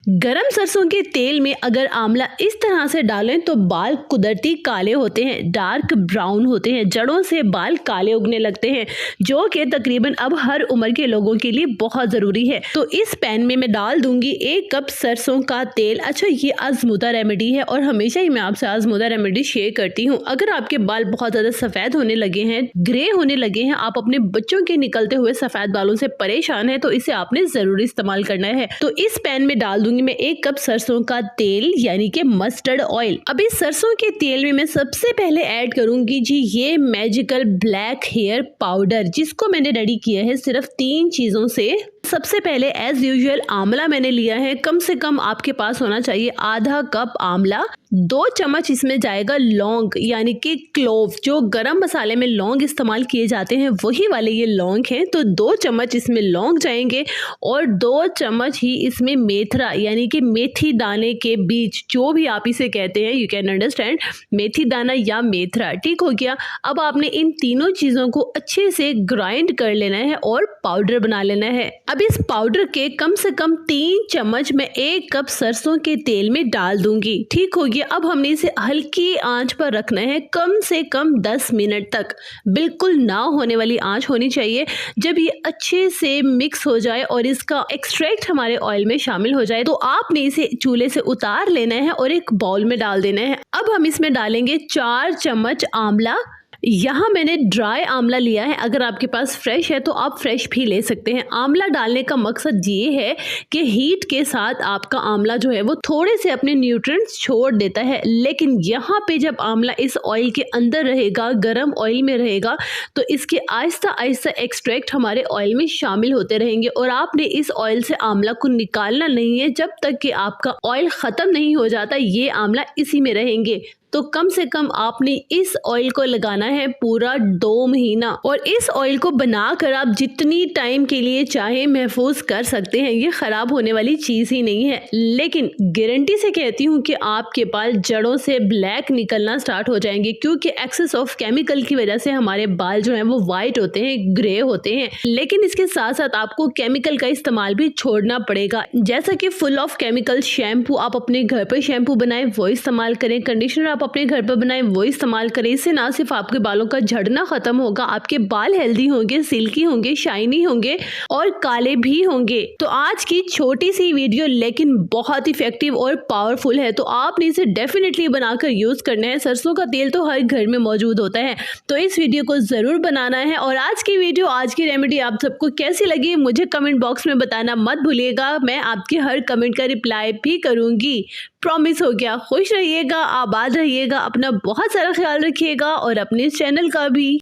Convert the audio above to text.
गरम सरसों के तेल में अगर आंवला इस तरह से डालें तो बाल कुदरती काले होते हैं, डार्क ब्राउन होते हैं, जड़ों से बाल काले उगने लगते हैं, जो कि तकरीबन अब हर उम्र के लोगों के लिए बहुत ज़रूरी है। तो इस पैन में मैं डाल दूंगी 1 कप सरसों का तेल। अच्छा, ये आजमूदा रेमेडी है और हमेशा ही मैं आपसे आजमूदा रेमेडी शेयर करती हूँ। अगर आपके बाल बहुत ज़्यादा सफ़ेद होने लगे हैं, ग्रे होने लगे हैं, आप अपने बच्चों के निकलते हुए सफ़ेद बालों से परेशान है, तो इसे आपने ज़रूर इस्तेमाल करना है। तो इस पैन में डाल दूंगी मैं 1 कप सरसों का तेल यानी कि मस्टर्ड ऑयल। अब इस सरसों के तेल में मैं सबसे पहले ऐड करूंगी जी ये मैजिकल ब्लैक हेयर पाउडर, जिसको मैंने रेडी किया है सिर्फ 3 चीजों से। सबसे पहले एज यूजुअल आंवला मैंने लिया है, कम से कम आपके पास होना चाहिए आधा कप आंवला। 2 चम्मच इसमें जाएगा लौंग यानी कि क्लोव, जो गरम मसाले में लौंग इस्तेमाल किए जाते हैं वही वाले ये लौंग हैं। तो 2 चम्मच इसमें लौंग जाएंगे और 2 चम्मच ही इसमें मेथरा यानी कि मेथी दाने के बीज, जो भी आप इसे कहते हैं, यू कैन अंडरस्टैंड, मेथी दाना या मेथरा। ठीक हो गया। अब आपने इन तीनों चीज़ों को अच्छे से ग्राइंड कर लेना है और पाउडर बना लेना है। अब इस पाउडर के कम से कम 3 चम्मच मैं 1 कप सरसों के तेल में डाल दूंगी। ठीक हो गया। अब हमने इसे हल्की आंच पर रखना है कम से कम 10 मिनट तक। बिल्कुल ना होने वाली आंच होनी चाहिए। जब ये अच्छे से मिक्स हो जाए और इसका एक्सट्रैक्ट हमारे ऑयल में शामिल हो जाए तो आपने इसे चूल्हे से उतार लेना है और एक बाउल में डाल देना है। अब हम इसमें डालेंगे 4 चम्मच आंवला। यहाँ मैंने ड्राई आंवला लिया है, अगर आपके पास फ्रेश है तो आप फ्रेश भी ले सकते हैं। आंवला डालने का मकसद ये है कि हीट के साथ आपका आंवला जो है वो थोड़े से अपने न्यूट्रिएंट्स छोड़ देता है, लेकिन यहाँ पे जब आंवला इस ऑयल के अंदर रहेगा, गरम ऑयल में रहेगा, तो इसके आहिस्ता आहिस्ता एक्सट्रैक्ट हमारे ऑयल में शामिल होते रहेंगे और आपने इस ऑयल से आंवला को निकालना नहीं है जब तक कि आपका ऑयल ख़त्म नहीं हो जाता। ये आंवला इसी में रहेंगे। तो कम से कम आपने इस ऑयल को लगाना है पूरा 2 महीना और इस ऑयल को बनाकर आप जितनी टाइम के लिए चाहे महफूज कर सकते हैं। ये ख़राब होने वाली चीज़ ही नहीं है, लेकिन गारंटी से कहती हूँ कि आपके बाल जड़ों से ब्लैक निकलना स्टार्ट हो जाएंगे, क्योंकि एक्सेस ऑफ केमिकल की वजह से हमारे बाल जो हैं वो वाइट होते हैं, ग्रे होते हैं। लेकिन इसके साथ साथ आपको केमिकल का इस्तेमाल भी छोड़ना पड़ेगा, जैसा कि फुल ऑफ केमिकल शैम्पू आप अपने घर पर शैम्पू बनाएं वो इस्तेमाल करें, कंडीशनर आप अपने घर पर बनाएं वो इस्तेमाल करें। इससे ना सिर्फ आपके बालों का झड़ना खत्म होगा, आपके बाल हेल्दी होंगे, सिल्की होंगे, शाइनी होंगे और काले भी होंगे। तो आज की छोटी सी वीडियो लेकिन बहुत इफेक्टिव और पावरफुल है, तो आपने इसे डेफिनेटली बनाकर यूज करना है। सरसों का तेल तो हर घर में मौजूद होता है, तो इस वीडियो को जरूर बनाना है। और आज की वीडियो, आज की रेमेडी आप सबको कैसी लगी मुझे कमेंट बॉक्स में बताना मत भूलिएगा। मैं आपके हर कमेंट का रिप्लाई भी करूंगी, प्रॉमिस हो गया। खुश रहिएगा, आबाद रहिएगा, अपना बहुत सारा ख्याल रखिएगा और अपने चैनल का भी।